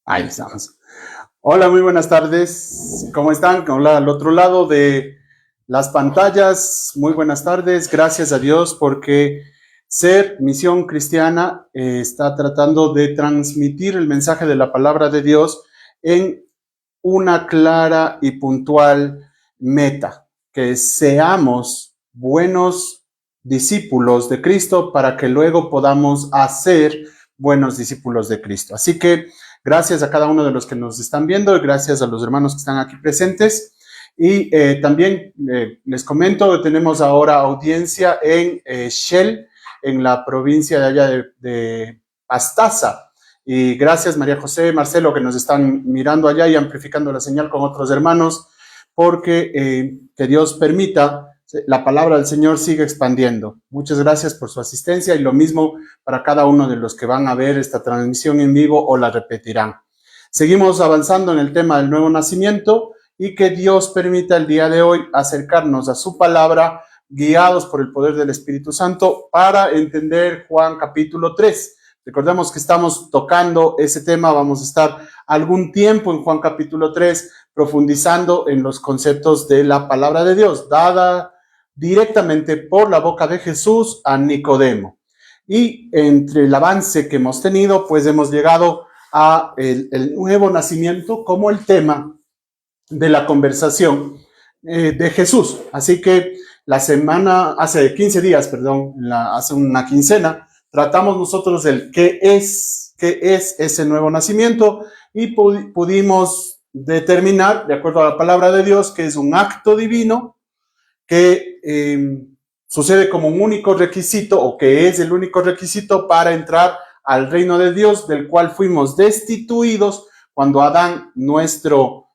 Ahí estamos. Hola, muy buenas tardes. ¿Cómo están? Hola, al otro lado de las pantallas. Muy buenas tardes. Gracias a Dios porque Ser Misión Cristiana está tratando de transmitir el mensaje de la palabra de Dios en una clara y puntual meta, que seamos buenos discípulos de Cristo para que luego podamos hacer buenos discípulos de Cristo. Así que gracias a cada uno de los que nos están viendo y gracias a los hermanos que están aquí presentes. Y también les comento que tenemos ahora audiencia en Shell, en la provincia de allá de Pastaza. Y gracias María José, Marcelo, que nos están mirando allá y amplificando la señal con otros hermanos, porque que Dios permita la palabra del Señor sigue expandiendo. Muchas gracias por su asistencia y lo mismo para cada uno de los que van a ver esta transmisión en vivo o la repetirán. Seguimos avanzando en el tema del nuevo nacimiento y que Dios permita el día de hoy acercarnos a su palabra, guiados por el poder del Espíritu Santo, para entender Juan capítulo 3. Recordemos que estamos tocando ese tema, vamos a estar algún tiempo en Juan capítulo 3, profundizando en los conceptos de la palabra de Dios, dada directamente por la boca de Jesús a Nicodemo. Y entre el avance que hemos tenido, pues hemos llegado a el nuevo nacimiento como el tema de la conversación de Jesús. Así que hace 15 días, hace una quincena, tratamos nosotros el qué es ese nuevo nacimiento y pudimos determinar, de acuerdo a la palabra de Dios, que es un acto divino que sucede como un único requisito, o que es el único requisito para entrar al reino de Dios, del cual fuimos destituidos cuando Adán, nuestro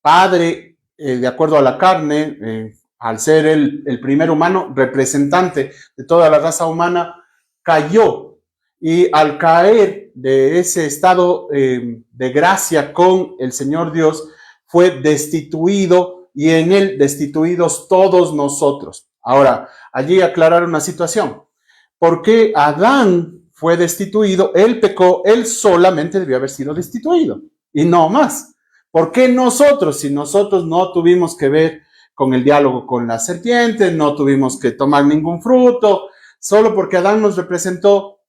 padre, de acuerdo a la carne, al ser el primer humano, representante de toda la raza humana, cayó, y al caer de ese estado de gracia con el Señor Dios, fue destituido, y en él destituidos todos nosotros. Ahora, allí aclarar una situación. ¿Por qué Adán fue destituido? Él pecó, él solamente debió haber sido destituido, y no más. ¿Por qué nosotros? Si nosotros no tuvimos que ver con el diálogo con la serpiente, no tuvimos que tomar ningún fruto, solo porque Adán nos representó.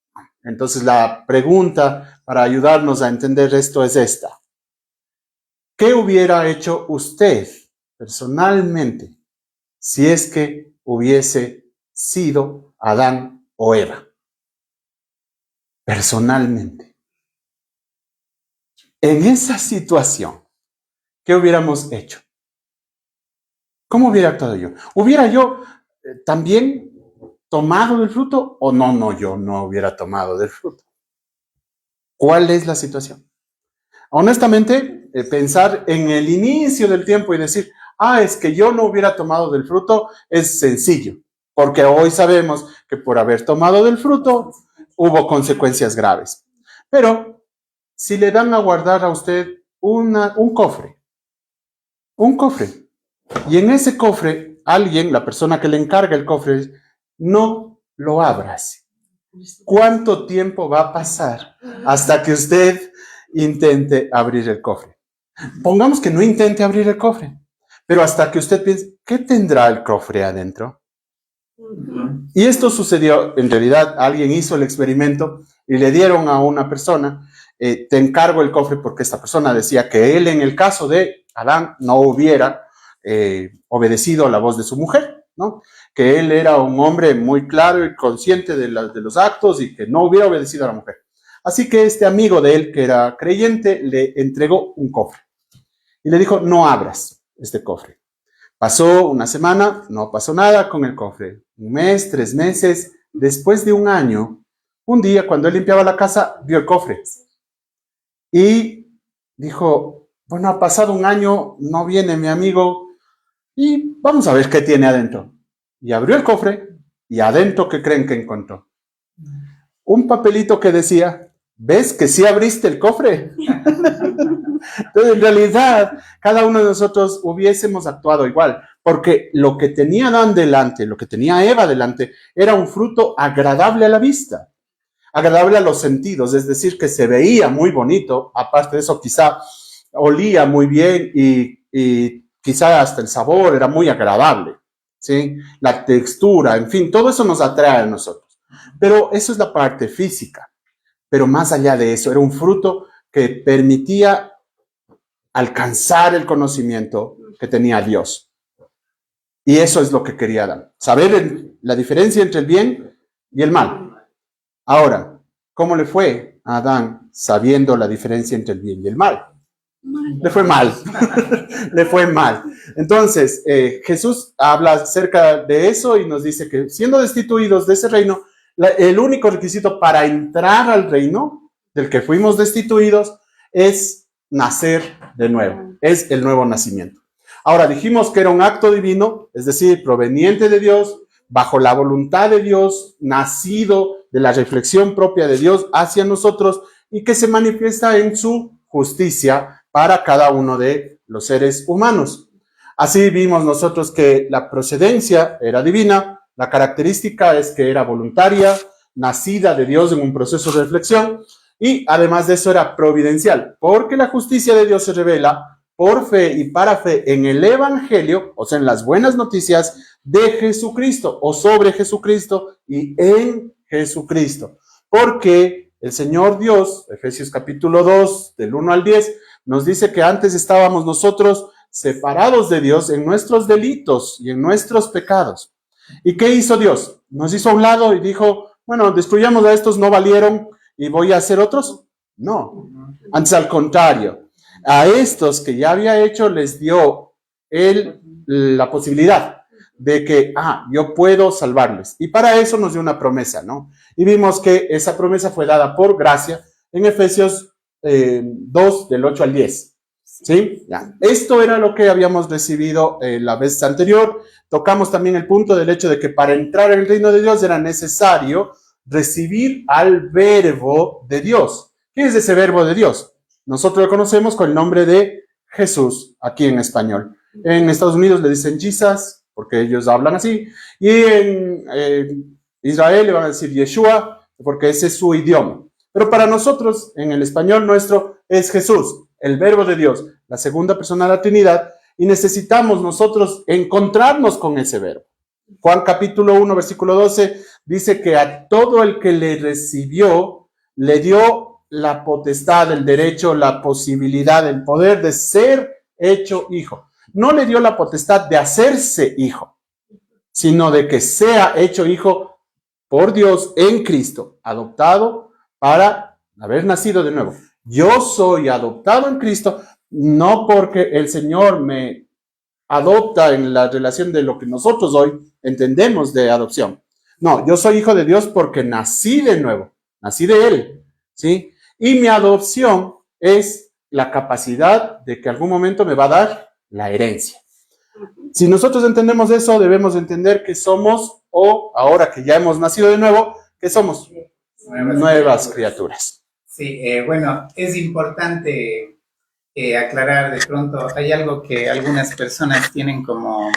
Entonces la pregunta para ayudarnos a entender esto es esta. ¿Qué hubiera hecho usted personalmente si es que hubiese sido Adán o Eva? Personalmente. En esa situación, ¿qué hubiéramos hecho? ¿Cómo hubiera actuado yo? ¿Hubiera yo también tomado del fruto o no, yo no hubiera tomado del fruto? ¿Cuál es la situación? Honestamente, pensar en el inicio del tiempo y decir, es que yo no hubiera tomado del fruto, es sencillo, porque hoy sabemos que por haber tomado del fruto hubo consecuencias graves. Pero si le dan a guardar a usted un cofre, y en ese cofre alguien, la persona que le encarga el cofre, no lo abras, ¿cuánto tiempo va a pasar hasta que usted intente abrir el cofre? Pongamos que no intente abrir el cofre, pero hasta que usted piense, ¿qué tendrá el cofre adentro? Y esto sucedió, en realidad alguien hizo el experimento y le dieron a una persona, te encargo el cofre, porque esta persona decía que él, en el caso de Adán, no hubiera obedecido a la voz de su mujer, ¿no? Que él era un hombre muy claro y consciente de los actos y que no hubiera obedecido a la mujer. Así que este amigo de él, que era creyente, le entregó un cofre y le dijo, no abras este cofre. Pasó una semana, no pasó nada con el cofre. Un mes, 3 meses, después de un año, un día cuando él limpiaba la casa, vio el cofre y dijo, bueno, ha pasado un año, no viene mi amigo y vamos a ver qué tiene adentro. Y abrió el cofre y adentro, ¿qué creen que encontró? Un papelito que decía, ¿ves que sí abriste el cofre? Entonces, en realidad, cada uno de nosotros hubiésemos actuado igual, porque lo que tenía Adán delante, lo que tenía Eva delante, era un fruto agradable a la vista. agradable a los sentidos, es decir, que se veía muy bonito, aparte de eso quizá olía muy bien y quizá hasta el sabor era muy agradable, ¿sí? La textura, en fin, todo eso nos atrae a nosotros. Pero eso es la parte física. Pero más allá de eso, era un fruto que permitía alcanzar el conocimiento que tenía Dios. Y eso es lo que quería Adán, saber la diferencia entre el bien y el mal. Ahora, ¿cómo le fue a Adán sabiendo la diferencia entre el bien y el mal? Le fue mal, le fue mal. Entonces, Jesús habla acerca de eso y nos dice que siendo destituidos de ese reino, el único requisito para entrar al reino del que fuimos destituidos es nacer de nuevo, es el nuevo nacimiento. Ahora, dijimos que era un acto divino, es decir, proveniente de Dios, bajo la voluntad de Dios, nacido de la reflexión propia de Dios hacia nosotros y que se manifiesta en su justicia para cada uno de los seres humanos. Así vimos nosotros que la procedencia era divina, la característica es que era voluntaria, nacida de Dios en un proceso de reflexión y además de eso era providencial, porque la justicia de Dios se revela por fe y para fe en el Evangelio, o sea, en las buenas noticias de Jesucristo o sobre Jesucristo y en Jesucristo. Porque el Señor Dios, Efesios capítulo 2, del 1 al 10, nos dice que antes estábamos nosotros separados de Dios en nuestros delitos y en nuestros pecados. ¿Y qué hizo Dios? Nos hizo a un lado y dijo, bueno, destruyamos a estos, no valieron y voy a hacer otros. No, antes al contrario. A estos que ya había hecho les dio la posibilidad de que, yo puedo salvarles. Y para eso nos dio una promesa, ¿no? Y vimos que esa promesa fue dada por gracia en Efesios 2, del 8 al 10. ¿Sí? Ya. Esto era lo que habíamos recibido la vez anterior. Tocamos también el punto del hecho de que para entrar en el reino de Dios era necesario recibir al verbo de Dios. ¿Qué es ese verbo de Dios? Nosotros lo conocemos con el nombre de Jesús, aquí en español. En Estados Unidos le dicen Jesus, porque ellos hablan así. Y en Israel le van a decir Yeshua, porque ese es su idioma. Pero para nosotros, en el español nuestro, es Jesús, el verbo de Dios, la segunda persona de la Trinidad, y necesitamos nosotros encontrarnos con ese verbo. Juan capítulo 1, versículo 12, dice que a todo el que le recibió, le dio la potestad, el derecho, la posibilidad, el poder de ser hecho hijo. No le dio la potestad de hacerse hijo, sino de que sea hecho hijo por Dios en Cristo, adoptado para haber nacido de nuevo. Yo soy adoptado en Cristo, no porque el Señor me adopta en la relación de lo que nosotros hoy entendemos de adopción. No, yo soy hijo de Dios porque nací de nuevo, nací de Él, ¿sí? Y mi adopción es la capacidad de que algún momento me va a dar la herencia. Si nosotros entendemos eso, debemos entender que somos, o ahora que ya hemos nacido de nuevo, que somos nuevas criaturas. Sí, bueno, es importante aclarar de pronto, hay algo que algunas personas tienen como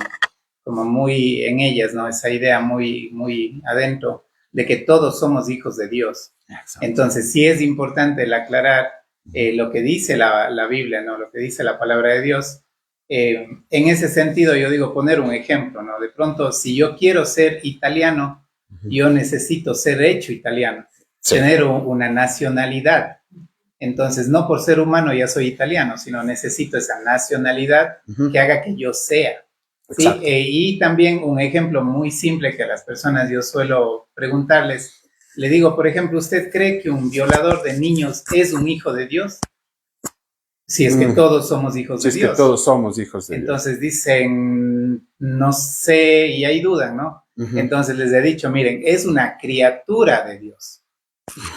muy en ellas, ¿no? Esa idea muy adentro de que todos somos hijos de Dios. Exacto. Entonces, sí es importante el aclarar lo que dice la Biblia, ¿no? Lo que dice la palabra de Dios. En ese sentido, yo digo, poner un ejemplo, ¿no? De pronto, si yo quiero ser italiano, yo necesito ser hecho italiano, sí, tener una nacionalidad. Entonces, no por ser humano ya soy italiano, sino necesito esa nacionalidad que haga que yo sea. ¿Sí? Y también un ejemplo muy simple que a las personas yo suelo preguntarles, le digo, por ejemplo, ¿usted cree que un violador de niños es un hijo de Dios? Si es que todos somos hijos de Dios. Si es que todos somos hijos de Dios. Entonces dicen, no sé, y hay duda, ¿no? Entonces les he dicho, miren, es una criatura de Dios,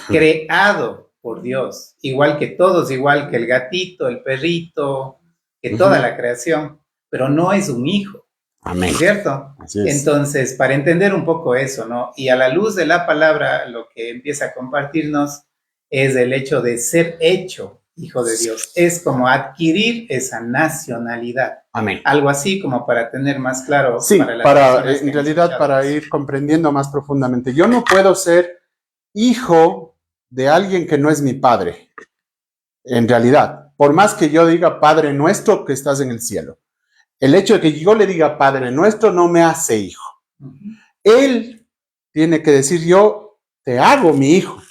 creado por Dios, igual que todos, igual que el gatito, el perrito, que toda la creación, pero no es un hijo. Amén. ¿Cierto? Así es. Entonces, para entender un poco eso, ¿no? Y a la luz de la palabra, lo que empieza a compartirnos es el hecho de ser hecho hijo de Dios. Es como adquirir esa nacionalidad. Amén. Algo así como para tener más claro. Sí, en realidad para ir comprendiendo más profundamente. Yo no puedo ser hijo de alguien que no es mi padre, en realidad. Por más que yo diga Padre nuestro que estás en el cielo. El hecho de que yo le diga Padre nuestro no me hace hijo. Él tiene que decir yo te hago mi hijo.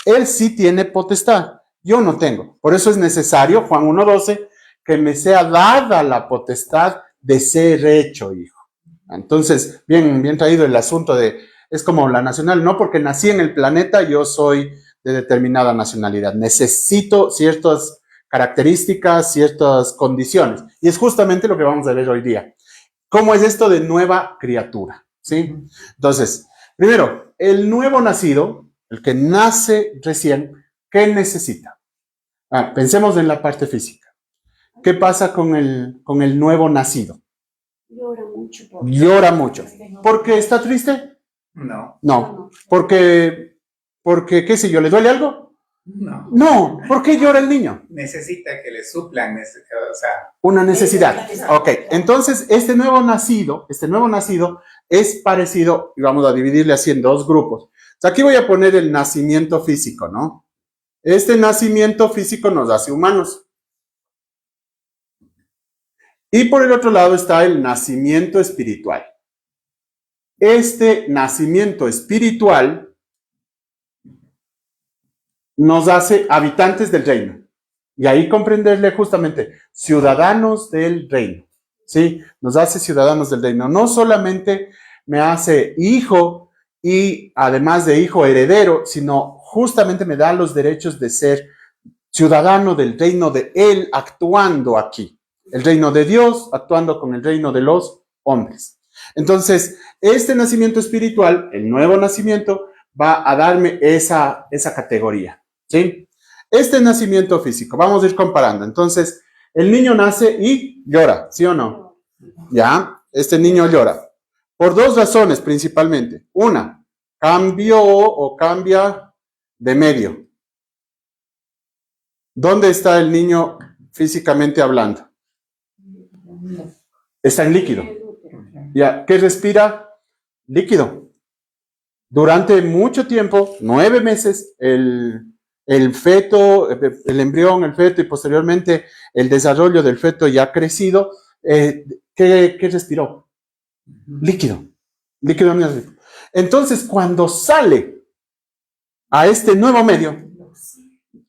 Él sí tiene potestad, yo no tengo. Por eso es necesario, Juan 1:12, que me sea dada la potestad de ser hecho hijo. Entonces, bien traído el asunto de, es como la nacional, no porque nací en el planeta, yo soy de determinada nacionalidad. Necesito ciertas características, ciertas condiciones. Y es justamente lo que vamos a ver hoy día. ¿Cómo es esto de nueva criatura? ¿Sí? Entonces, primero, el nuevo nacido, el que nace recién, ¿qué necesita? Pensemos en la parte física. ¿Qué pasa con el nuevo nacido? Llora mucho. Llora mucho. ¿Por qué está triste? No. No. Porque, qué sé yo, ¿le duele algo? No. No. ¿Por qué llora el niño? Necesita que le suplan, o sea. Una necesidad. Ok, entonces este nuevo nacido es parecido, y vamos a dividirle así en dos grupos. O sea, aquí voy a poner el nacimiento físico, ¿no? Este nacimiento físico nos hace humanos. Y por el otro lado está el nacimiento espiritual. Este nacimiento espiritual nos hace habitantes del reino. Y ahí comprenderle justamente, ciudadanos del reino. ¿Sí? Nos hace ciudadanos del reino. No solamente me hace hijo y además de hijo heredero, sino justamente me da los derechos de ser ciudadano del reino de él actuando aquí. El reino de Dios actuando con el reino de los hombres. Entonces, este nacimiento espiritual, el nuevo nacimiento, va a darme esa categoría. ¿Sí? Este nacimiento físico, vamos a ir comparando. Entonces, el niño nace y llora, ¿sí o no? Ya, este niño llora. Por dos razones principalmente. Una, cambia de medio. ¿Dónde está el niño físicamente hablando? Está en líquido. ¿Ya? ¿Qué respira? Líquido. Durante mucho tiempo, 9 meses, el feto, el embrión, el feto y posteriormente el desarrollo del feto ya crecido, ¿qué respiró? Líquido. Líquido. Entonces, cuando sale a este nuevo medio,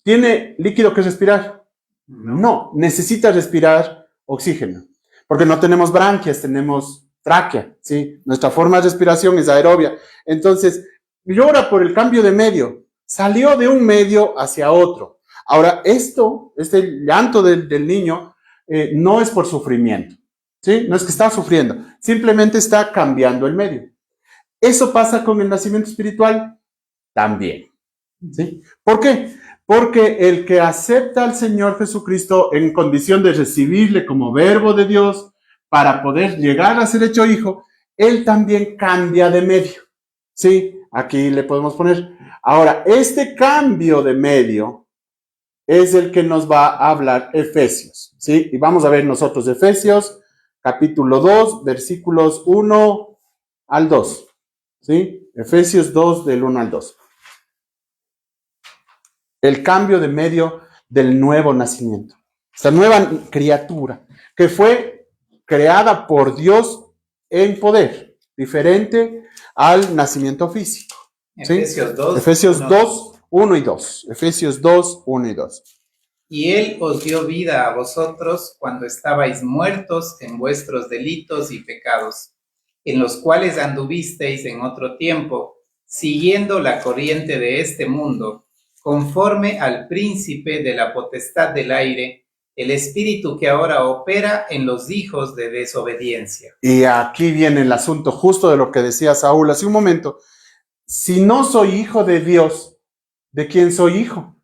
¿tiene líquido que respirar? No, necesita respirar oxígeno, porque no tenemos branquias, tenemos tráquea, ¿sí? Nuestra forma de respiración es aerobia. Entonces, llora por el cambio de medio. Salió de un medio hacia otro. Ahora, este llanto del niño, no es por sufrimiento, ¿sí? No es que está sufriendo, simplemente está cambiando el medio. ¿Eso pasa con el nacimiento espiritual? También, ¿sí? ¿Por qué? Porque el que acepta al Señor Jesucristo en condición de recibirle como verbo de Dios para poder llegar a ser hecho hijo, él también cambia de medio, ¿sí? Aquí le podemos poner. Ahora, este cambio de medio es el que nos va a hablar Efesios, ¿sí? Y vamos a ver nosotros Efesios, capítulo 2, versículos 1 al 2, ¿sí? Efesios 2, del 1 al 2. El cambio de medio del nuevo nacimiento. Esta nueva criatura que fue creada por Dios en poder, diferente al nacimiento físico. ¿Sí? Efesios 2, Efesios 2, 1 y 2. Efesios 2, 1 y 2. Y Él os dio vida a vosotros cuando estabais muertos en vuestros delitos y pecados, en los cuales anduvisteis en otro tiempo, siguiendo la corriente de este mundo, conforme al príncipe de la potestad del aire, el espíritu que ahora opera en los hijos de desobediencia. Y aquí viene el asunto justo de lo que decía Saúl hace un momento. Si no soy hijo de Dios, ¿de quién soy hijo?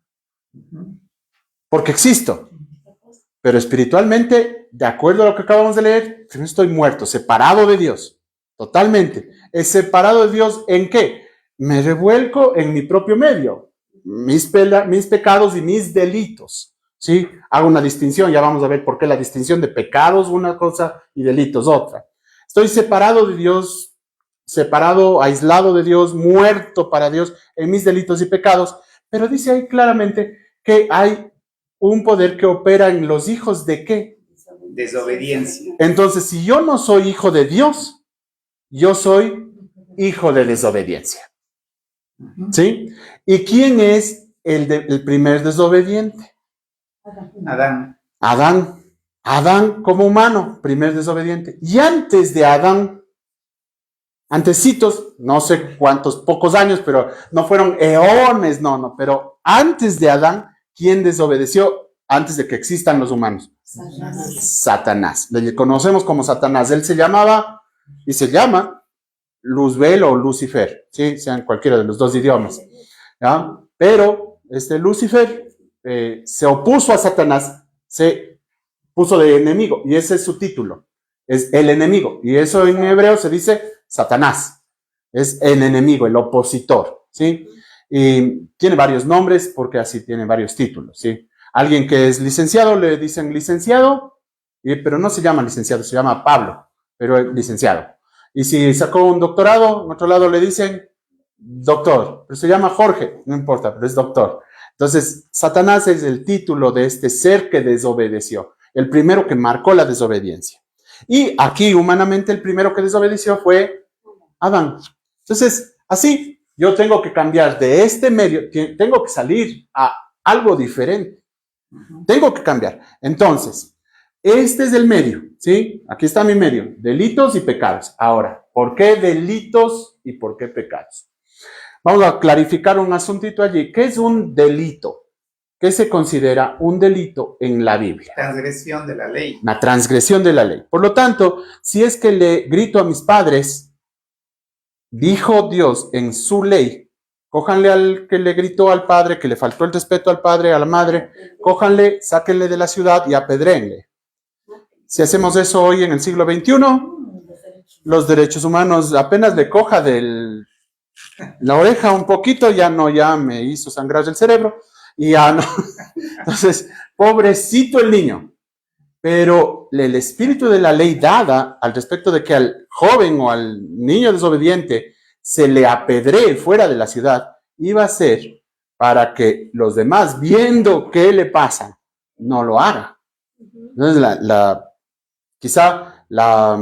Porque existo. Pero espiritualmente, de acuerdo a lo que acabamos de leer, yo estoy muerto, separado de Dios. Totalmente. ¿Es separado de Dios en qué? Me revuelco en mi propio medio. Mis pecados y mis delitos, ¿sí? Hago una distinción, ya vamos a ver por qué la distinción de pecados una cosa y delitos otra. Estoy separado de Dios, aislado de Dios, muerto para Dios en mis delitos y pecados, pero dice ahí claramente que hay un poder que opera en los hijos de ¿qué? Desobediencia. Entonces, si yo no soy hijo de Dios, yo soy hijo de desobediencia. ¿Sí? ¿Y quién es el primer desobediente? Adán. Adán como humano, primer desobediente. Y antes de Adán, antecitos, no sé cuántos, pocos años, pero no fueron eones, no, pero antes de Adán, ¿quién desobedeció antes de que existan los humanos? Satanás. Le conocemos como Satanás. Él se llamaba y se llama Luzbel o Lucifer, ¿sí? Sean cualquiera de los dos idiomas. ¿Ya? Pero Lucifer se opuso a Satanás, se puso de enemigo, y ese es su título, es el enemigo, y eso en hebreo se dice Satanás, es el enemigo, el opositor, ¿sí? Y tiene varios nombres porque así tiene varios títulos, ¿sí? Alguien que es licenciado le dicen licenciado, pero no se llama licenciado, se llama Pablo, pero es licenciado. Y si sacó un doctorado, en otro lado le dicen doctor, pero se llama Jorge, no importa, pero es doctor. Entonces, Satanás es el título de este ser que desobedeció, el primero que marcó la desobediencia. Y aquí, humanamente, el primero que desobedeció fue Adán. Entonces, así, yo tengo que cambiar de este medio, tengo que salir a algo diferente. Tengo que cambiar. Entonces, este es el medio, ¿sí? Aquí está mi medio, delitos y pecados. Ahora, ¿por qué delitos y por qué pecados? Vamos a clarificar un asuntito allí. ¿Qué es un delito? ¿Qué se considera un delito en la Biblia? Transgresión de la ley. La transgresión de la ley. Por lo tanto, si es que le grito a mis padres, dijo Dios en su ley, cójanle al que le gritó al padre, que le faltó el respeto al padre, a la madre, cójanle, sáquenle de la ciudad y apedréenle. Si hacemos eso hoy en el siglo XXI, los derechos humanos apenas le coja de la oreja un poquito, ya me hizo sangrar el cerebro y ya no. Entonces, pobrecito el niño. Pero el espíritu de la ley dada al respecto de que al joven o al niño desobediente se le apedree fuera de la ciudad, iba a ser para que los demás, viendo qué le pasa, no lo hagan. Entonces, quizá la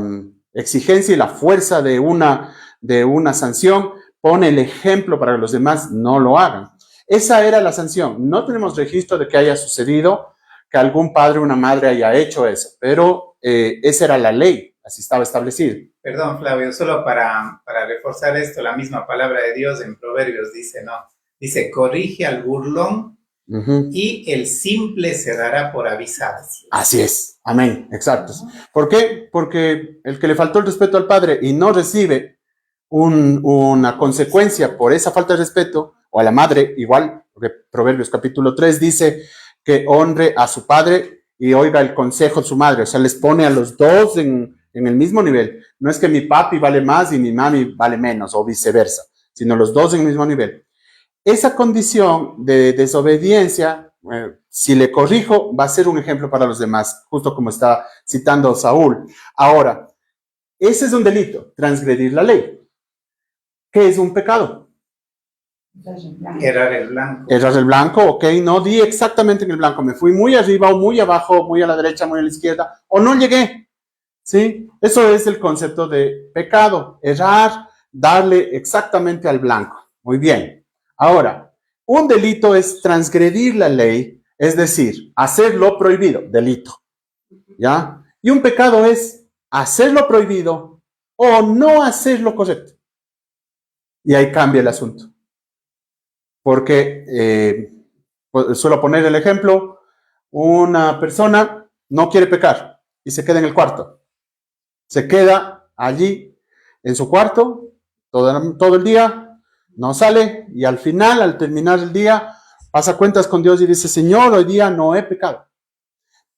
exigencia y la fuerza de una sanción pone el ejemplo para que los demás no lo hagan. Esa era la sanción. No tenemos registro de que haya sucedido que algún padre o una madre haya hecho eso, pero esa era la ley, así estaba establecido. Perdón, Flavio, solo para reforzar esto, la misma palabra de Dios en Proverbios dice, ¿no? Dice, corrige al burlón y el simple se dará por avisado. Así es, amén, exacto. ¿Por qué? Porque el que le faltó el respeto al padre y no recibe una consecuencia por esa falta de respeto, o a la madre igual, porque Proverbios capítulo 3 dice que honre a su padre y oiga el consejo de su madre, o sea, les pone a los dos en el mismo nivel. No es que mi papi vale más y mi mami vale menos, o viceversa, sino los dos en el mismo nivel. Esa condición de desobediencia, si le corrijo, va a ser un ejemplo para los demás, justo como está citando Saúl. Ahora, ese es un delito, transgredir la ley. ¿Qué es un pecado? Errar el blanco. Errar el blanco, ok, no di exactamente en el blanco, me fui muy arriba o muy abajo, muy a la derecha, muy a la izquierda, o no llegué, ¿sí? Eso es el concepto de pecado, errar, darle exactamente al blanco. Muy bien. Ahora, un delito es transgredir la ley, es decir, hacer lo prohibido, delito, ¿ya? Y un pecado es hacer lo prohibido o no hacer lo correcto. Y ahí cambia el asunto. Porque, suelo poner el ejemplo, una persona no quiere pecar y se queda en el cuarto. Se queda allí en su cuarto todo el día, no sale y al final, al terminar el día, pasa cuentas con Dios y dice, Señor, hoy día no he pecado.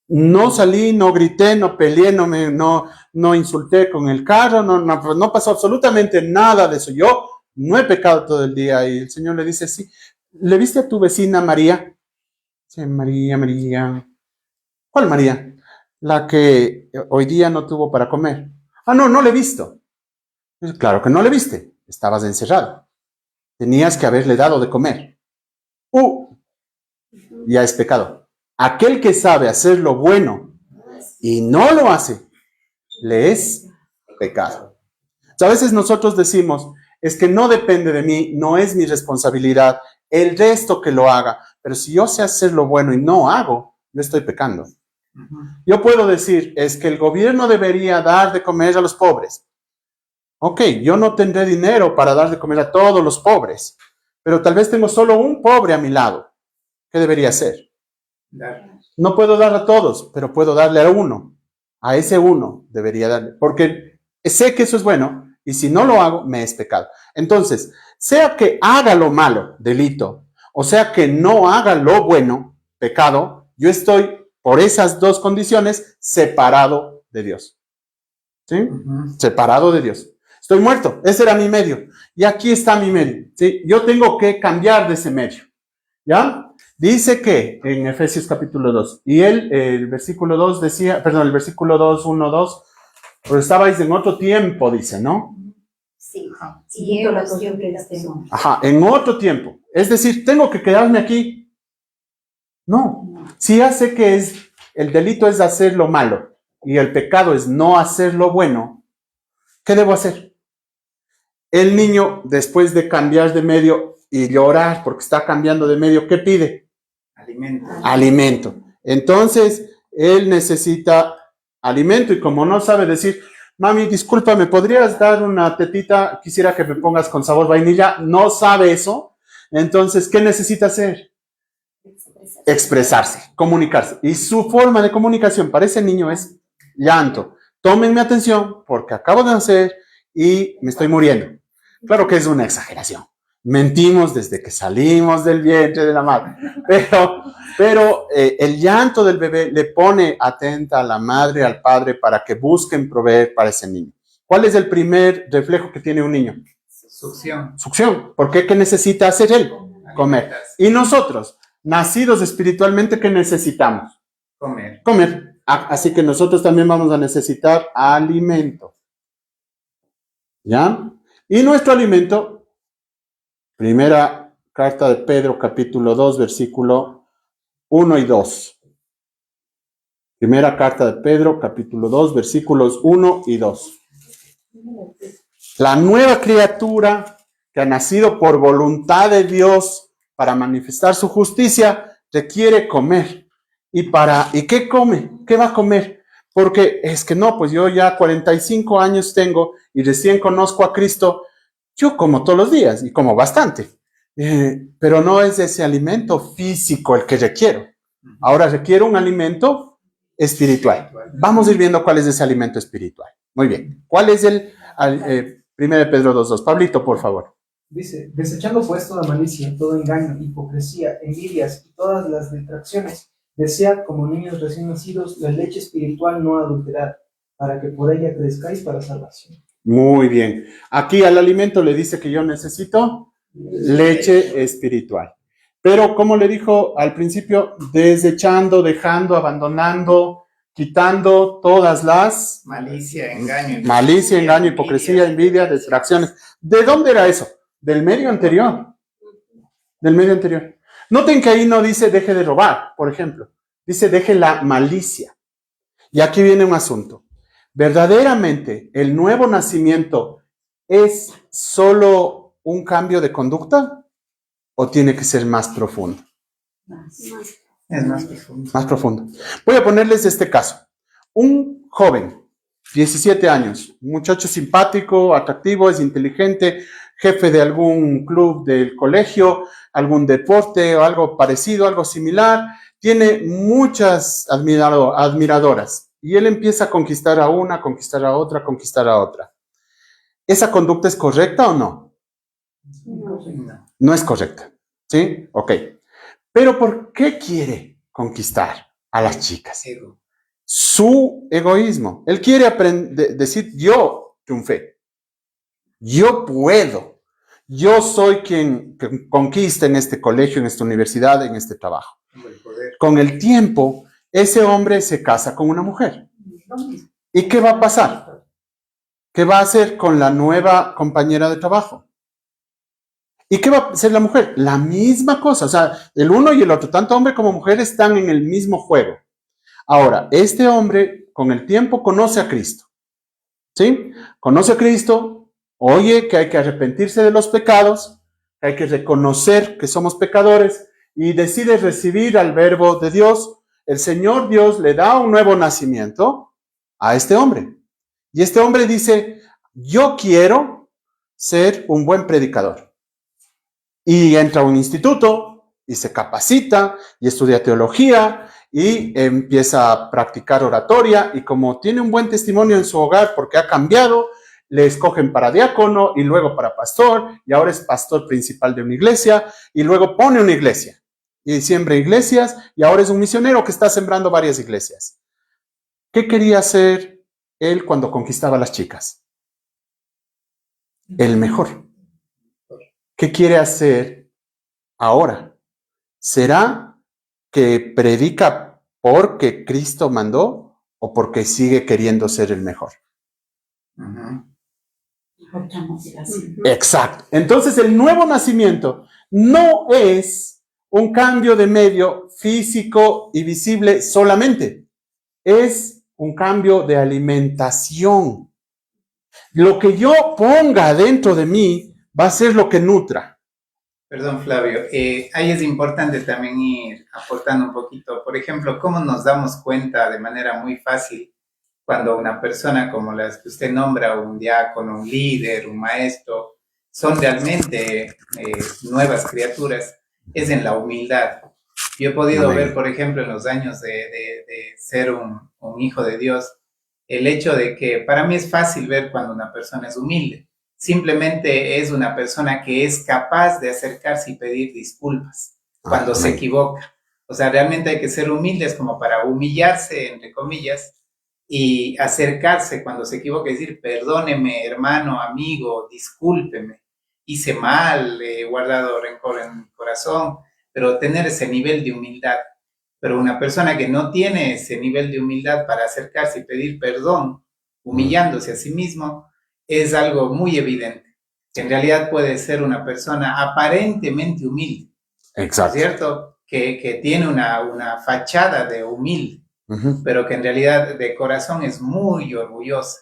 No salí, no grité, no peleé, no insulté con el carro, no pasó absolutamente nada de eso. Yo no he pecado todo el día. Y el Señor le dice, sí, ¿le viste a tu vecina María? Sí, María. ¿Cuál María? La que hoy día no tuvo para comer. Ah, no le he visto. Claro que no le viste, estabas encerrado. Tenías que haberle dado de comer. ya es pecado. Aquel que sabe hacer lo bueno y no lo hace, le es pecado. A veces nosotros decimos, es que no depende de mí, no es mi responsabilidad, el resto que lo haga. Pero si yo sé hacer lo bueno y no hago, yo estoy pecando. Yo puedo decir, es que el gobierno debería dar de comer a los pobres. Ok, yo no tendré dinero para dar de comer a todos los pobres, pero tal vez tengo solo un pobre a mi lado. ¿Qué debería hacer? No puedo dar a todos, pero puedo darle a uno. A ese uno debería darle, porque sé que eso es bueno, y si no lo hago, me es pecado. Entonces, sea que haga lo malo, delito, o sea que no haga lo bueno, pecado, yo estoy, por esas dos condiciones, separado de Dios. ¿Sí? Separado de Dios. Estoy muerto, ese era mi medio, y aquí está mi medio. ¿Sí? Yo tengo que cambiar de ese medio. ¿Ya? Dice que en Efesios capítulo 2, y el versículo 2 decía, perdón, el versículo 2, 1, 2, pero estabais en otro tiempo, dice, ¿no? Sí, siguiendo la cuestión que hacemos. Ajá, en otro tiempo. Es decir, ¿tengo que quedarme aquí? No. Si ya sé que el delito es hacer lo malo y el pecado es no hacer lo bueno, ¿qué debo hacer? El niño, después de cambiar de medio y llorar porque está cambiando de medio, ¿qué pide? Alimento. Entonces, él necesita alimento y como no sabe decir, mami, disculpa, ¿me podrías dar una tetita? Quisiera que me pongas con sabor vainilla. No sabe eso. Entonces, ¿qué necesita hacer? Expresarse, comunicarse. Y su forma de comunicación para ese niño es llanto. Tómenme atención porque acabo de nacer y me estoy muriendo. Claro que es una exageración. Mentimos desde que salimos del vientre de la madre. Pero el llanto del bebé le pone atenta a la madre, al padre, para que busquen proveer para ese niño. ¿Cuál es el primer reflejo que tiene un niño? Succión. Succión. ¿Por qué? ¿Qué necesita hacer él? Comer. Y nosotros, nacidos espiritualmente, ¿qué necesitamos? Comer. Así que nosotros también vamos a necesitar alimento. ¿Ya? Y nuestro alimento, primera carta de Pedro, capítulo 2, versículo 1 y 2. Primera carta de Pedro, capítulo 2, versículos 1 y 2. La nueva criatura que ha nacido por voluntad de Dios para manifestar su justicia requiere comer. ¿Y qué come? ¿Qué va a comer? Porque es que no, pues yo ya 45 años tengo y recién conozco a Cristo. Yo como todos los días y como bastante, pero no es ese alimento físico el que requiero. Ahora requiero un alimento espiritual. Vamos a ir viendo cuál es ese alimento espiritual. Muy bien. ¿Cuál es el 1 Pedro 2:2? Pablito, por favor. Dice, desechando pues toda malicia, todo engaño, hipocresía, envidias y todas las detracciones, desead como niños recién nacidos la leche espiritual no adulterada, para que por ella crezcáis para salvación. Muy bien. Aquí al alimento le dice que yo necesito leche espiritual. Pero como le dijo al principio, desechando, dejando, abandonando, quitando todas las... Malicia, engaño, hipocresía, envidia, distracciones. ¿De dónde era eso? Del medio anterior. Del medio anterior. Noten que ahí no dice deje de robar, por ejemplo. Dice deje la malicia. Y aquí viene un asunto. ¿Verdaderamente el nuevo nacimiento es solo un cambio de conducta o tiene que ser más profundo? Es más profundo. Más profundo. Voy a ponerles este caso. Un joven, 17 años, un muchacho simpático, atractivo, es inteligente, jefe de algún club del colegio, algún deporte o algo parecido, algo similar, tiene muchas admiradoras. Y él empieza a conquistar a una, conquistar a otra, conquistar a otra. ¿Esa conducta es correcta o no? No. No es correcta. ¿Sí? Ok. Pero ¿por qué quiere conquistar a las chicas? Su egoísmo. Él quiere decir, yo triunfé. Yo puedo. Yo soy quien conquista en este colegio, en esta universidad, en este trabajo. Con el tiempo, ese hombre se casa con una mujer. ¿Y qué va a pasar? ¿Qué va a hacer con la nueva compañera de trabajo? ¿Y qué va a hacer la mujer? La misma cosa, o sea, el uno y el otro, tanto hombre como mujer están en el mismo juego. Ahora, este hombre con el tiempo conoce a Cristo, ¿sí? Conoce a Cristo, oye que hay que arrepentirse de los pecados, que hay que reconocer que somos pecadores y decide recibir al verbo de Dios. El Señor Dios le da un nuevo nacimiento a este hombre. Y este hombre dice, yo quiero ser un buen predicador. Y entra a un instituto y se capacita y estudia teología y empieza a practicar oratoria y como tiene un buen testimonio en su hogar porque ha cambiado, le escogen para diácono y luego para pastor y ahora es pastor principal de una iglesia y luego pone una iglesia y siembra iglesias y ahora es un misionero que está sembrando varias iglesias. ¿Qué quería hacer él cuando conquistaba a las chicas? El mejor. ¿Qué quiere hacer ahora? ¿Será que predica porque Cristo mandó o porque sigue queriendo ser el mejor? Otra motivación. Exacto. Entonces el nuevo nacimiento no es un cambio de medio físico y visible solamente. Es un cambio de alimentación. Lo que yo ponga dentro de mí va a ser lo que nutra. Perdón, Flavio, ahí es importante también ir aportando un poquito. Por ejemplo, ¿cómo nos damos cuenta de manera muy fácil cuando una persona como las que usted nombra, un diácono, un líder, un maestro, son realmente nuevas criaturas? Es en la humildad. Yo he podido ver, por ejemplo, en los años de ser un hijo de Dios, el hecho de que para mí es fácil ver cuando una persona es humilde. Simplemente es una persona que es capaz de acercarse y pedir disculpas cuando se equivoca. O sea, realmente hay que ser humildes como para humillarse, entre comillas, y acercarse cuando se equivoca y decir, perdóneme, hermano, amigo, discúlpeme, hice mal, he guardado rencor en mi corazón, pero tener ese nivel de humildad. Pero una persona que no tiene ese nivel de humildad para acercarse y pedir perdón, humillándose a sí mismo, es algo muy evidente, que en realidad puede ser una persona aparentemente humilde. Exacto. ¿Cierto? Que tiene una fachada de humilde, pero que en realidad de corazón es muy orgullosa.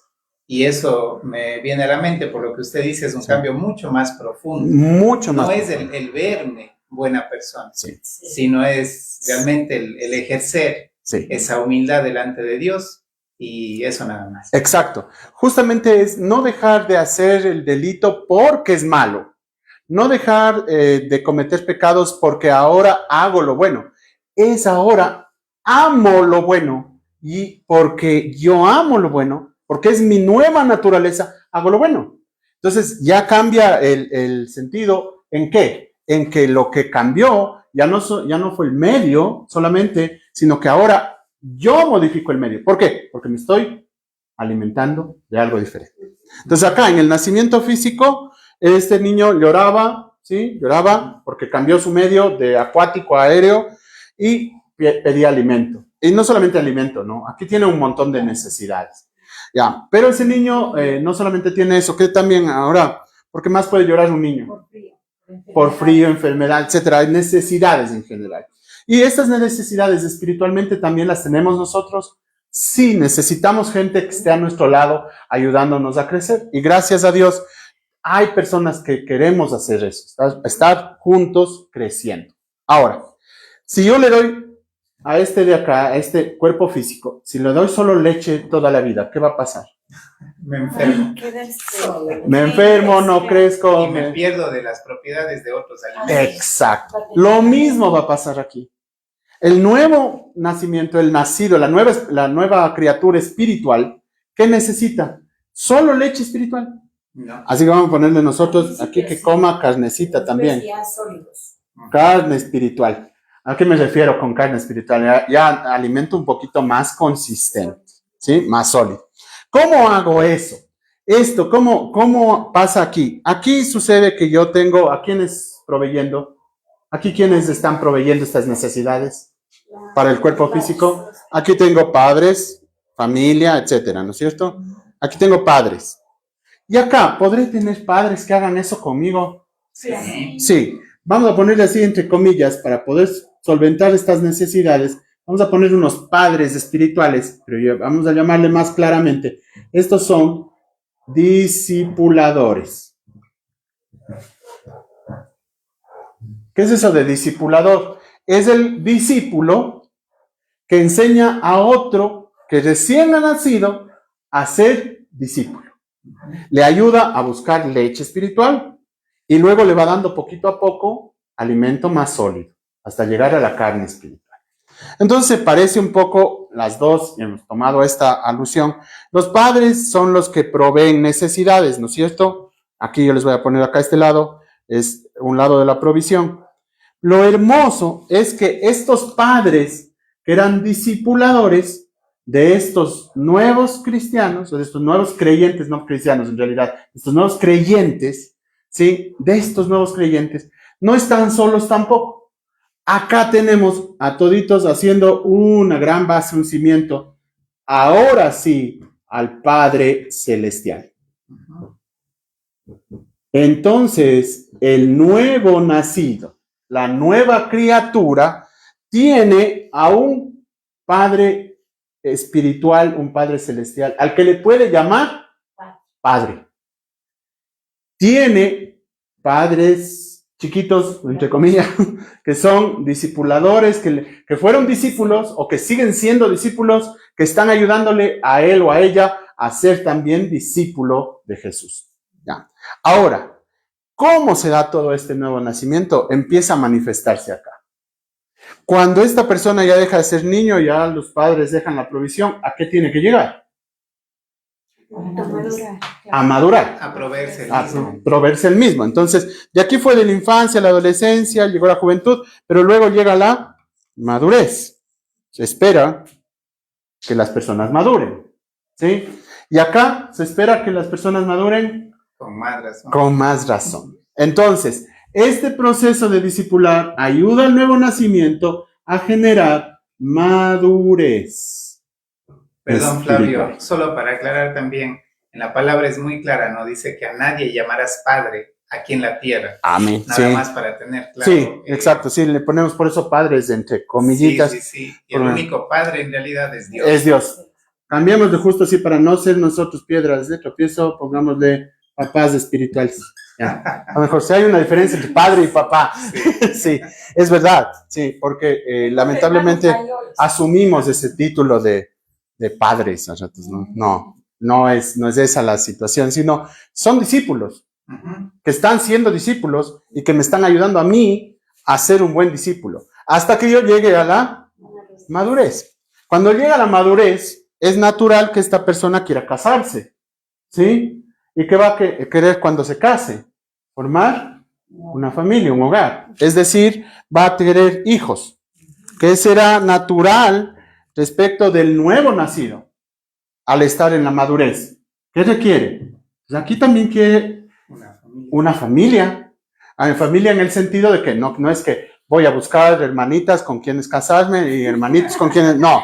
Y eso me viene a la mente por lo que usted dice, es un cambio mucho más profundo. Mucho más. No es el verme buena persona, sino es realmente el ejercer esa humildad delante de Dios. Y eso nada más. Exacto. Justamente es no dejar de hacer el delito porque es malo. No dejar de cometer pecados porque ahora hago lo bueno. Es ahora amo lo bueno. Y porque yo amo lo bueno, porque es mi nueva naturaleza, hago lo bueno. Entonces ya cambia el sentido. ¿En qué? En que lo que cambió ya no fue el medio solamente, sino que ahora yo modifico el medio. ¿Por qué? Porque me estoy alimentando de algo diferente. Entonces acá en el nacimiento físico, este niño lloraba, ¿sí? Lloraba porque cambió su medio de acuático a aéreo y pedía alimento. Y no solamente alimento, ¿no? Aquí tiene un montón de necesidades. Ya, pero ese niño no solamente tiene eso, que también ahora, ¿por qué más puede llorar un niño? Por frío, enfermedad, etcétera. Hay necesidades en general. Y estas necesidades espiritualmente también las tenemos nosotros. Sí, necesitamos gente que esté a nuestro lado ayudándonos a crecer. Y gracias a Dios hay personas que queremos hacer eso, estar juntos creciendo. Ahora, si yo le doy a este de acá, a este cuerpo físico, si le doy solo leche toda la vida, ¿qué va a pasar? Me enfermo. Me enfermo, no crezco. Y me pierdo de las propiedades de otros alimentos. Exacto. Lo mismo va a pasar aquí. El nuevo nacimiento, el nacido, la nueva criatura espiritual, ¿qué necesita? Solo leche espiritual. No. Así que vamos a ponerle nosotros aquí que coma carnecita también. Carne espiritual. ¿A qué me refiero con carne espiritual? Ya alimento un poquito más consistente, ¿sí? Más sólido. ¿Cómo hago eso? Esto, ¿cómo pasa aquí? Aquí sucede que yo tengo, ¿a quiénes proveyendo? Aquí, ¿quiénes están proveyendo estas necesidades para el cuerpo físico? Aquí tengo padres, familia, etcétera, ¿no es cierto? Aquí tengo padres. Y acá, ¿podré tener padres que hagan eso conmigo? Sí. Sí, vamos a ponerle así entre comillas para poder solventar estas necesidades. Vamos a poner unos padres espirituales, pero vamos a llamarle más claramente. Estos son discipuladores. ¿Qué es eso de discipulador? Es el discípulo que enseña a otro que recién ha nacido a ser discípulo. Le ayuda a buscar leche espiritual y luego le va dando poquito a poco alimento más sólido hasta llegar a la carne espiritual. Entonces parece un poco las dos, hemos tomado esta alusión. Los padres son los que proveen necesidades, ¿no es cierto? Aquí yo les voy a poner acá este lado, es un lado de la provisión. Lo hermoso es que estos padres que eran discipuladores de estos nuevos cristianos, o de estos nuevos creyentes, no cristianos en realidad, estos nuevos creyentes, ¿sí? De estos nuevos creyentes, no están solos tampoco. Acá tenemos a toditos haciendo una gran base, un cimiento, ahora sí, al Padre Celestial. Entonces, el nuevo nacido, la nueva criatura, tiene a un Padre espiritual, un Padre celestial, al que le puede llamar Padre. Tiene padres chiquitos, entre comillas, que son discipuladores, que fueron discípulos o que siguen siendo discípulos, que están ayudándole a él o a ella a ser también discípulo de Jesús. ¿Ya? Ahora, ¿cómo se da todo este nuevo nacimiento? Empieza a manifestarse acá. Cuando esta persona ya deja de ser niño, ya los padres dejan la provisión, ¿a qué tiene que llegar? A madurar. A proveerse el A mismo. proveerse el mismo. Entonces, de aquí fue de la infancia, la adolescencia, llegó la juventud, pero luego llega la madurez. Se espera que las personas maduren, ¿sí? Y acá se espera que las personas maduren Con más razón. con más razón. Entonces, este proceso de discipular ayuda al nuevo nacimiento a generar madurez. Perdón, espiritual. Flavio, solo para aclarar también, en la palabra es muy clara, ¿no? Dice que a nadie llamarás padre aquí en la tierra. Amén. Nada Sí. más para tener claro. Sí, exacto. Sí, le ponemos por eso padres entre comillitas. Sí, sí, sí. Y el Por- único padre en realidad es Dios. Es Dios. Cambiémosle justo así para no ser nosotros piedras de tropiezo, pongámosle papás espirituales. Ya. A lo mejor si hay una diferencia entre padre y papá. Sí, es verdad. Sí, porque lamentablemente asumimos ese título de padres. Nosotros, no es esa la situación, sino son discípulos Ujú. que están siendo discípulos y que me están ayudando a mí a ser un buen discípulo. Hasta que yo llegue a la madurez. Cuando llega a la madurez, es natural que esta persona quiera casarse, ¿sí? ¿Y qué va a querer cuando se case? Formar una familia, un hogar. Es decir, va a querer hijos. ¿Qué será natural respecto del nuevo nacido al estar en la madurez? ¿Qué requiere? Pues aquí también quiere una familia. Familia en el sentido de que no es que voy a buscar hermanitas con quienes casarme y hermanitos con quienes... No,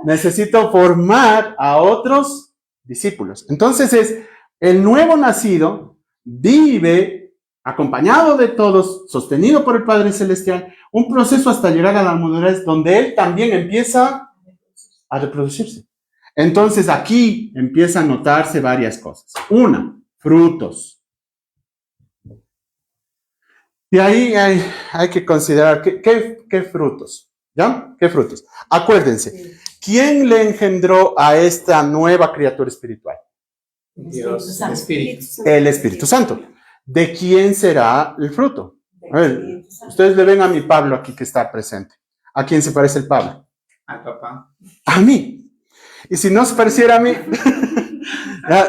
necesito formar a otros discípulos. Entonces el nuevo nacido vive acompañado de todos, sostenido por el Padre Celestial, un proceso hasta llegar a la madurez donde él también empieza a reproducirse. Entonces aquí empieza a notarse varias cosas. Una, frutos. Y ahí hay que considerar qué frutos, ¿ya? ¿Qué frutos? Acuérdense, ¿quién le engendró a esta nueva criatura espiritual? Dios, el Espíritu. El Espíritu Santo. ¿De quién será el fruto? A ver, ustedes le ven a mi Pablo aquí que está presente. ¿A quién se parece el Pablo? Al papá. A mí. Y si no se pareciera a mí,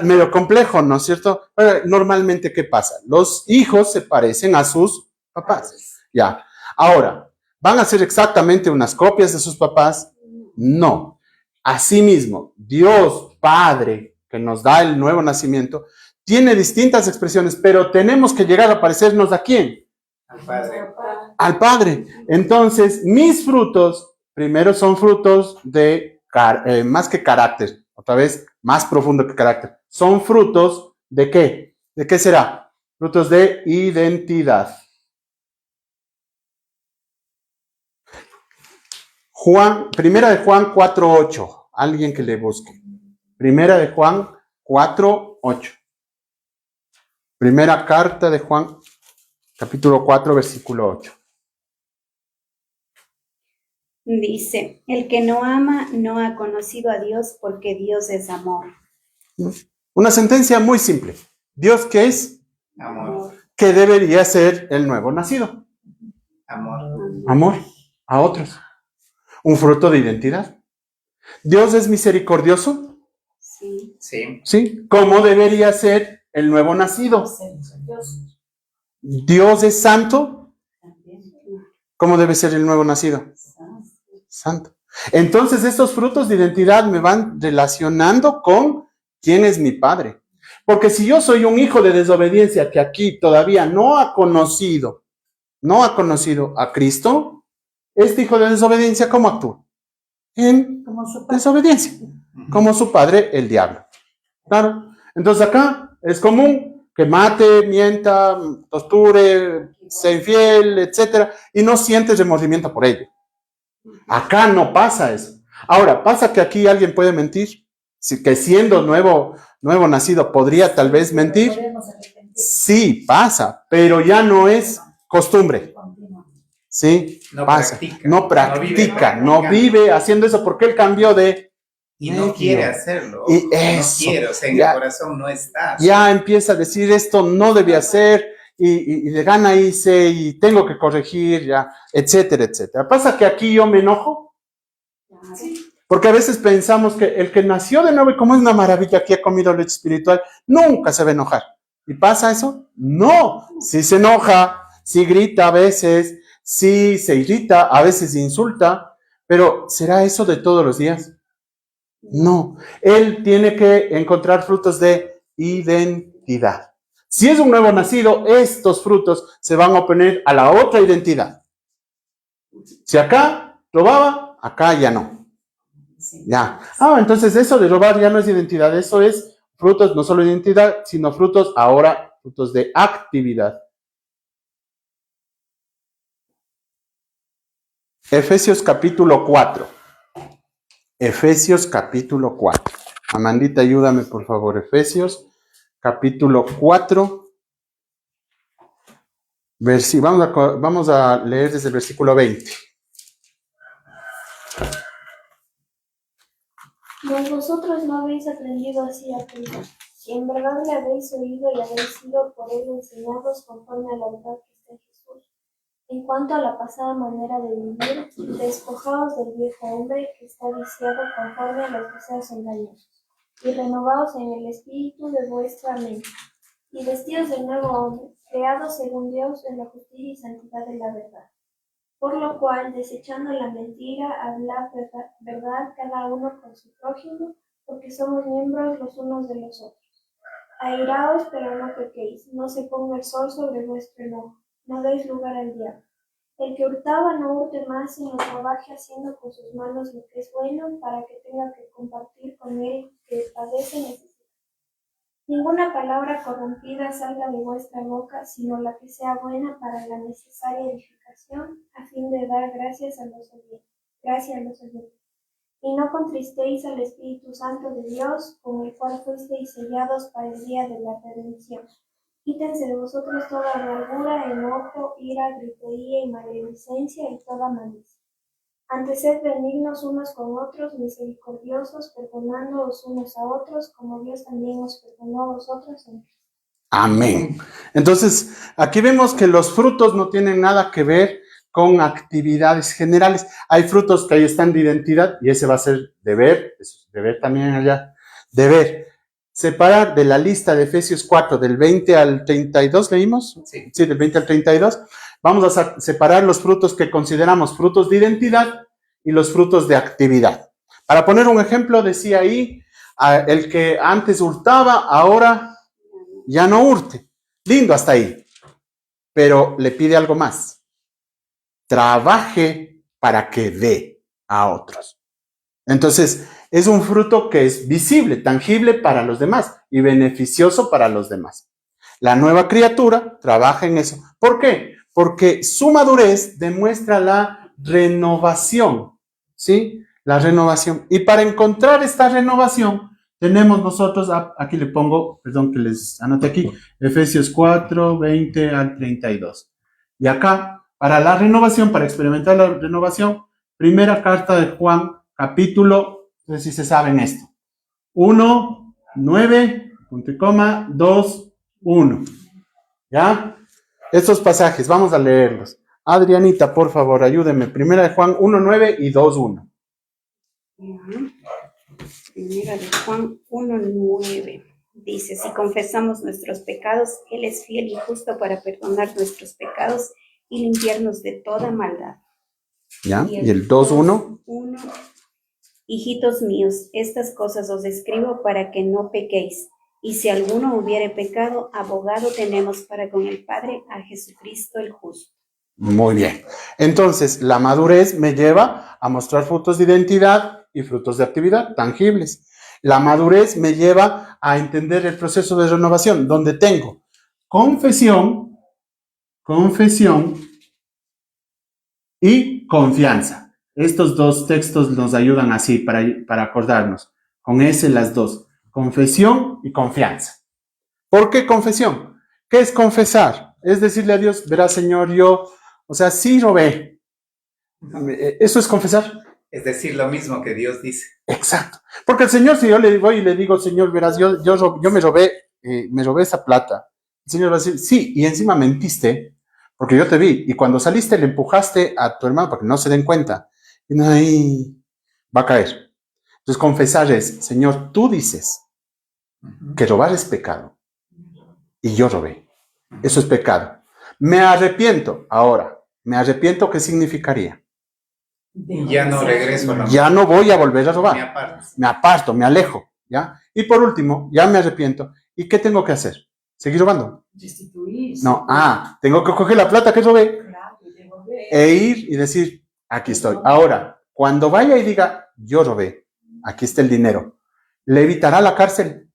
medio complejo, ¿no es cierto? Normalmente, ¿qué pasa? Los hijos se parecen a sus papás. Ya. Ahora, ¿van a ser exactamente unas copias de sus papás? No. Asimismo, Dios Padre, que nos da el nuevo nacimiento, tiene distintas expresiones, pero tenemos que llegar a parecernos ¿a quién? Al Padre. Al Padre. Entonces, mis frutos, primero son frutos de, más que carácter, otra vez, más profundo que carácter. Son frutos ¿de qué? ¿De qué será? Frutos de identidad. Primera de Juan 4:8. Alguien que le busque. Primera de Juan 4:8. Primera carta de Juan, capítulo 4, versículo 8. Dice, el que no ama no ha conocido a Dios porque Dios es amor. Una sentencia muy simple. ¿Dios qué es? Amor. ¿Qué debería ser el nuevo nacido? Amor. Amor a otros. Un fruto de identidad. ¿Dios es misericordioso? Sí. Sí. ¿Sí? ¿Cómo debería ser el nuevo nacido? Dios ¿Dios es santo? también. ¿Cómo debe ser el nuevo nacido? Santo. Entonces estos frutos de identidad me van relacionando con quién es mi padre. Porque si yo soy un hijo de desobediencia que aquí todavía no ha conocido a Cristo, este hijo de desobediencia, ¿cómo actúa? En Como su padre. desobediencia, como su padre, el diablo. Claro. Entonces acá es común que mate, mienta, torture, sea infiel, etcétera, y no sientes remordimiento por ello. Acá no pasa eso. Ahora, pasa que aquí alguien puede mentir, que siendo nuevo nacido podría tal vez mentir. Sí, pasa, pero ya no es costumbre. Sí, No pasa. practica. No practica, no vive haciendo eso porque él cambió de Y no quiere hacerlo. Y No eso, quiere, o sea, en ya. el corazón no está. Ya empieza a decir esto no debía ser y de gana hice y tengo que corregir, ya, etcétera, etcétera. Pasa que aquí yo me enojo porque a veces pensamos que el que nació de nuevo y como es una maravilla que ha comido leche espiritual, nunca se va a enojar. ¿Y pasa eso? No, sí se enoja, sí grita a veces, sí se irrita, a veces insulta, pero ¿será eso de todos los días? No, él tiene que encontrar frutos de identidad. Si es un nuevo nacido, estos frutos se van a oponer a la otra identidad. Si acá robaba, acá ya no. Ya. Entonces eso de robar ya no es identidad, eso es frutos, no solo de identidad, sino frutos ahora, frutos de actividad. Efesios capítulo 4. Efesios capítulo 4. Amandita, ayúdame por favor. Efesios capítulo 4. Vamos a leer desde el versículo 20. Mas vosotros no habéis aprendido así a Cristo. Si en verdad le habéis oído y habéis sido por él enseñados conforme a la verdad que está en Jesús. En cuanto a la pasada manera de vivir, despojaos del viejo hombre que está viciado conforme a los deseos engañosos, y renovaos en el espíritu de vuestra mente, y vestidos del nuevo hombre, creado según Dios en la justicia y santidad de la verdad. Por lo cual, desechando la mentira, hablad verdad cada uno con su prójimo, porque somos miembros los unos de los otros. Airaos, pero no pequéis, no se ponga el sol sobre vuestro enojo, no deis lugar al diablo. El que hurtaba no hurte más, sino trabaje haciendo con sus manos lo que es bueno, para que tenga que compartir con él que padece necesidad. Ninguna palabra corrompida salga de vuestra boca, sino la que sea buena para la necesaria edificación, a fin de dar gracias a los oyentes. Y no contristéis al Espíritu Santo de Dios, con el cual fuisteis sellados para el día de la redención. Quítense de vosotros toda amargura, enojo, ira, gritería y maledicencia y toda malicia. Antes sed benignos unos con otros, misericordiosos, perdonándoos unos a otros, como Dios también os perdonó a vosotros en Cristo. Amén. Entonces, aquí vemos que los frutos no tienen nada que ver con actividades generales. Hay frutos que ahí están de identidad y ese va a ser deber, eso es deber también allá, deber. Separar de la lista de Efesios 4, del 20 al 32, ¿leímos? Sí. Sí, del 20 al 32. Vamos a separar los frutos que consideramos frutos de identidad y los frutos de actividad. Para poner un ejemplo, decía ahí, el que antes hurtaba, ahora ya no hurte. Lindo hasta ahí. Pero le pide algo más. Trabaje para que dé a otros. Entonces, es un fruto que es visible, tangible para los demás y beneficioso para los demás. La nueva criatura trabaja en eso. ¿Por qué? Porque su madurez demuestra la renovación, ¿sí? La renovación. Y para encontrar esta renovación, tenemos nosotros, aquí le pongo, perdón que les anote aquí, Efesios 4, 20 al 32. Y acá, para la renovación, para experimentar la renovación, primera carta de Juan, capítulo, no sé si se saben esto, 1, 9, punto y coma, 2, 1. ¿Ya? Estos pasajes, vamos a leerlos. Adrianita, por favor, ayúdeme. Primera de Juan 1, 9 y 2, 1. Primera de Juan 1:9 dice, si confesamos nuestros pecados, Él es fiel y justo para perdonar nuestros pecados y limpiarnos de toda maldad. ¿Ya? Y el 2:1. Hijitos míos, estas cosas os escribo para que no pequéis. Y si alguno hubiere pecado, abogado tenemos para con el Padre a Jesucristo el justo. Muy bien. Entonces, la madurez me lleva a mostrar frutos de identidad y frutos de actividad tangibles. La madurez me lleva a entender el proceso de renovación, donde tengo confesión y confianza. Estos dos textos nos ayudan así para acordarnos. Con ese las dos. Confesión y confianza. ¿Por qué confesión? ¿Qué es confesar? Es decirle a Dios, verá Señor, sí robé. ¿Eso es confesar? Es decir, lo mismo que Dios dice. Exacto. Porque el Señor, si yo le voy y le digo, Señor, verás, yo me robé esa plata. El Señor va a decir, sí, y encima mentiste, porque yo te vi. Y cuando saliste le empujaste a tu hermano para que no se den cuenta. Y ahí va a caer. Entonces confesar es, Señor, tú dices que robar es pecado. Y yo robé. Eso es pecado. Me arrepiento. Ahora, ¿me arrepiento qué significaría? Ya no regreso a la Ya no voy a volver a robar. Me aparto, me alejo, ¿ya? Y por último, ya me arrepiento. ¿Y qué tengo que hacer? ¿Seguir robando? Restituir. No, tengo que coger la plata que robé e ir y decir, aquí estoy. Ahora, cuando vaya y diga, yo robé, aquí está el dinero, ¿le evitará la cárcel?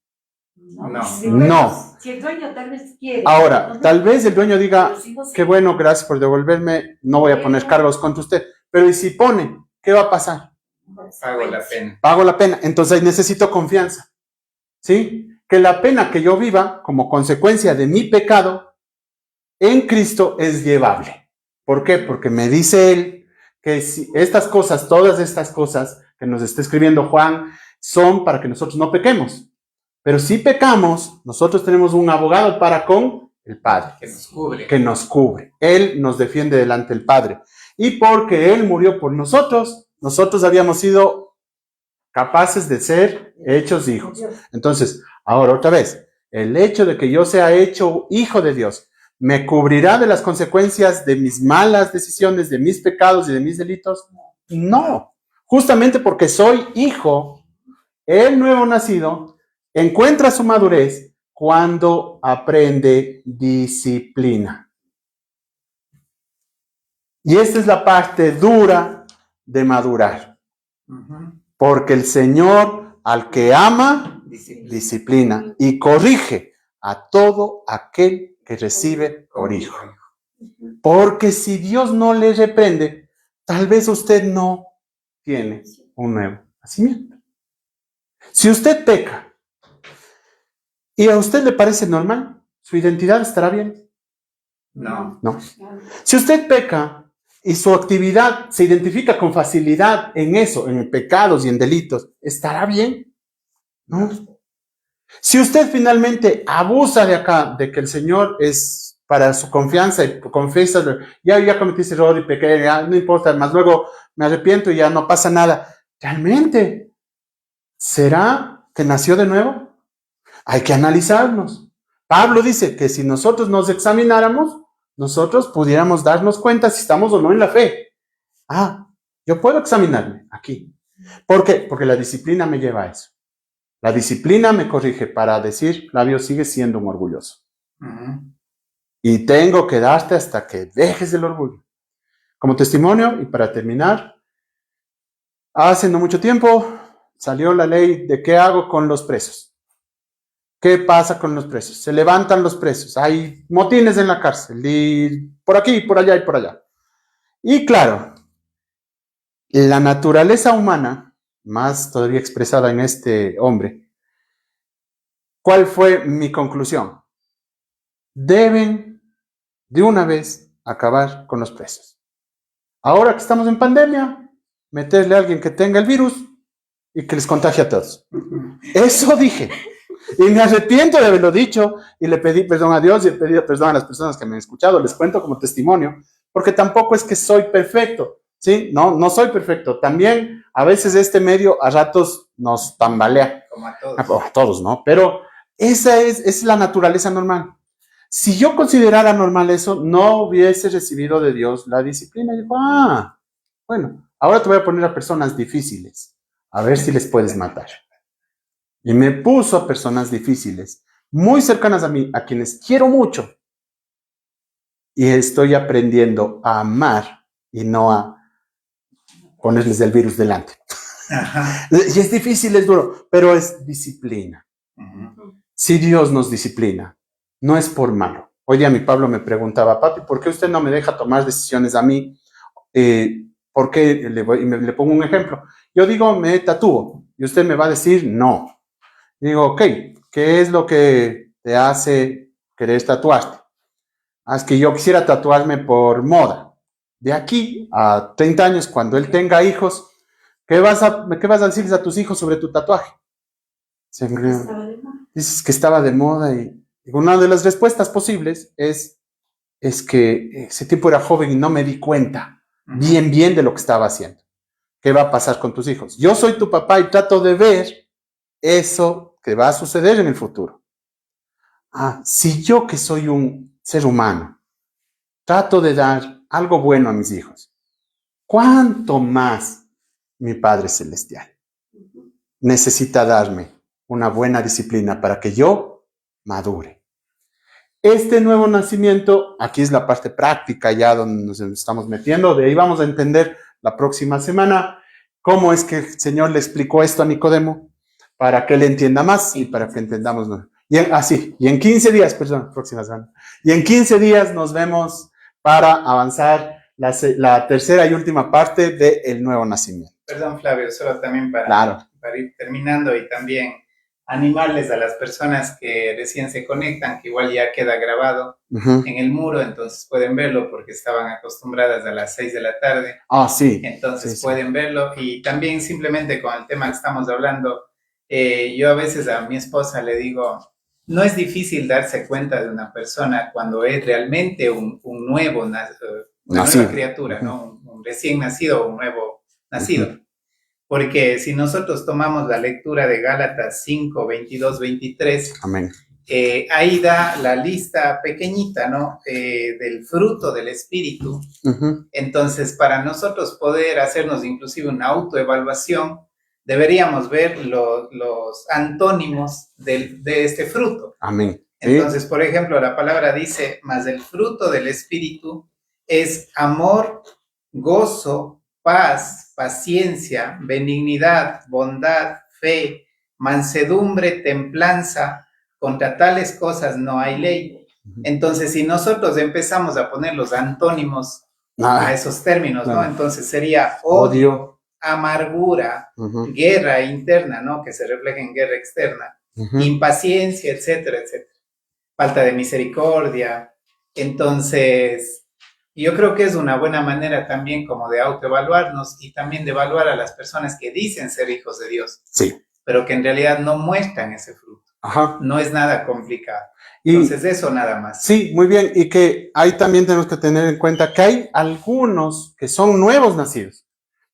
No. Si el dueño tal vez quiere. Ahora, tal vez el dueño diga, qué bueno, gracias por devolverme, no voy a poner cargos contra usted. Pero ¿y si pone? ¿Qué va a pasar? Pago la pena. Pago la pena. Entonces necesito confianza. ¿Sí? Que la pena que yo viva como consecuencia de mi pecado en Cristo es llevable. ¿Por qué? Porque me dice Él que si todas estas cosas que nos está escribiendo Juan, son para que nosotros no pequemos. Pero si pecamos, nosotros tenemos un abogado para con el Padre. Que nos cubre. Él nos defiende delante del Padre. Y porque Él murió por nosotros, nosotros habíamos sido capaces de ser hechos hijos. Entonces, ahora otra vez, el hecho de que yo sea hecho hijo de Dios, ¿me cubrirá de las consecuencias de mis malas decisiones, de mis pecados y de mis delitos? No. Justamente porque soy hijo, el nuevo nacido encuentra su madurez cuando aprende disciplina. Y esta es la parte dura de madurar. Porque el Señor al que ama, disciplina y corrige a todo aquel que recibe por hijo. Porque si Dios no le reprende, tal vez usted no tiene un nuevo nacimiento. Si usted peca y a usted le parece normal, ¿su identidad estará bien? No. Si usted peca y su actividad se identifica con facilidad en eso, en pecados y en delitos, ¿estará bien? No. Si usted finalmente abusa de que el Señor es para su confianza y confiesa, ya cometí ese error y pequé, ya no importa, más luego me arrepiento y ya no pasa nada. ¿Realmente será que nació de nuevo? Hay que analizarnos. Pablo dice que si nosotros nos examináramos, nosotros pudiéramos darnos cuenta si estamos o no en la fe. Yo puedo examinarme aquí. ¿Por qué? Porque la disciplina me lleva a eso. La disciplina me corrige para decir, Flavio, sigue siendo un orgulloso. Y tengo que darte hasta que dejes el orgullo. Como testimonio, y para terminar, hace no mucho tiempo salió la ley de qué hago con los presos. ¿qué pasa con los presos? Se levantan los presos, hay motines en la cárcel, y por aquí, por allá y por allá. Y claro, la naturaleza humana, más todavía expresada en este hombre, ¿cuál fue mi conclusión? Deben de una vez acabar con los presos. Ahora que estamos en pandemia, meterle a alguien que tenga el virus y que les contagie a todos. Eso dije. Y me arrepiento de haberlo dicho y le pedí perdón a Dios y he pedido perdón a las personas que me han escuchado. Les cuento como testimonio, porque tampoco es que soy perfecto, ¿sí? No soy perfecto. También a veces este medio a ratos nos tambalea. Como a todos. A todos, ¿no? Pero esa es la naturaleza normal. Si yo considerara normal eso, no hubiese recibido de Dios la disciplina. Y digo, bueno, ahora te voy a poner a personas difíciles, a ver si les puedes matar. Y me puso a personas difíciles, muy cercanas a mí, a quienes quiero mucho. Y estoy aprendiendo a amar y no a ponerles el virus delante. Ajá. Y es difícil, es duro, pero es disciplina. Si Dios nos disciplina, no es por malo. Hoy día mi Pablo me preguntaba, papi, ¿por qué usted no me deja tomar decisiones a mí? ¿Por qué? Le pongo un ejemplo. Yo digo, me tatúo, y usted me va a decir no. Digo, ok, ¿qué es lo que te hace querer tatuarte? Es que yo quisiera tatuarme por moda. De aquí a 30 años, cuando él tenga hijos, ¿qué vas a decirles a tus hijos sobre tu tatuaje? Dices que estaba de moda y una de las respuestas posibles es que ese tiempo era joven y no me di cuenta bien de lo que estaba haciendo. ¿Qué va a pasar con tus hijos? Yo soy tu papá y trato de ver eso que va a suceder en el futuro. Si yo, que soy un ser humano, trato de dar algo bueno a mis hijos, ¿cuánto más mi Padre Celestial necesita darme una buena disciplina para que yo madure? Este nuevo nacimiento, aquí es la parte práctica ya donde nos estamos metiendo, de ahí vamos a entender la próxima semana cómo es que el Señor le explicó esto a Nicodemo, para que él entienda más y para que entendamos. Y en 15 días, próxima semana. Y en 15 días nos vemos para avanzar la tercera y última parte del nuevo nacimiento. Perdón, Flavio, solo también Claro. para ir terminando y también animarles a las personas que recién se conectan, que igual ya queda grabado en el muro, entonces pueden verlo porque estaban acostumbradas a las 6 de la tarde. Sí. Entonces pueden verlo y también simplemente con el tema que estamos hablando, yo a veces a mi esposa le digo, no es difícil darse cuenta de una persona cuando es realmente un nuevo, una nueva criatura, ¿no? Un recién nacido o un nuevo nacido. Porque si nosotros tomamos la lectura de Gálatas 5, 22, 23, amén. Ahí da la lista pequeñita, ¿no? Del fruto del Espíritu. Entonces, para nosotros poder hacernos inclusive una autoevaluación, deberíamos ver los antónimos de este fruto. Amén. Entonces, por ejemplo, la palabra dice, mas el fruto del Espíritu es amor, gozo, paz, paciencia, benignidad, bondad, fe, mansedumbre, templanza. Contra tales cosas no hay ley. Entonces, si nosotros empezamos a poner los antónimos a esos términos, ¿no? Entonces sería odio, amargura, guerra interna, ¿no? Que se refleja en guerra externa, impaciencia, etcétera, etcétera. Falta de misericordia. Entonces, yo creo que es una buena manera también como de autoevaluarnos y también de evaluar a las personas que dicen ser hijos de Dios, pero que en realidad no muestran ese fruto. No es nada complicado. Entonces, eso nada más. Sí, muy bien. Y que ahí también tenemos que tener en cuenta que hay algunos que son nuevos nacidos,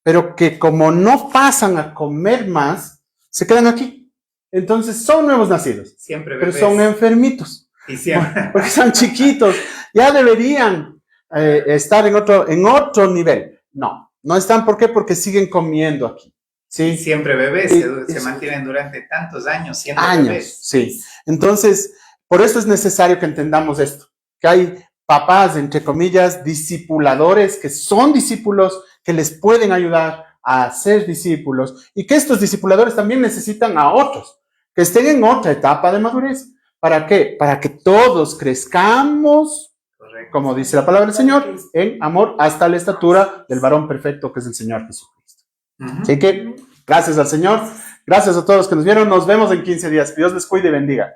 pero que como no pasan a comer más, se quedan aquí. Entonces son nuevos nacidos. Siempre bebés. Pero son enfermitos. Y siempre. Porque son chiquitos. Ya deberían estar en otro nivel. No están. ¿Por qué? Porque siguen comiendo aquí. ¿Sí? Siempre bebés, se mantienen durante tantos años siendo bebés. Sí. Entonces, por eso es necesario que entendamos esto, que hay papás, entre comillas, discipuladores, que son discípulos, que les pueden ayudar a ser discípulos, y que estos discipuladores también necesitan a otros, que estén en otra etapa de madurez. ¿Para qué? Para que todos crezcamos, Correcto. como dice la palabra del Señor, en amor hasta la estatura del varón perfecto que es el Señor Jesucristo. Ujú. Así que, gracias al Señor, gracias a todos los que nos vieron, nos vemos en 15 días. Que Dios les cuide y bendiga.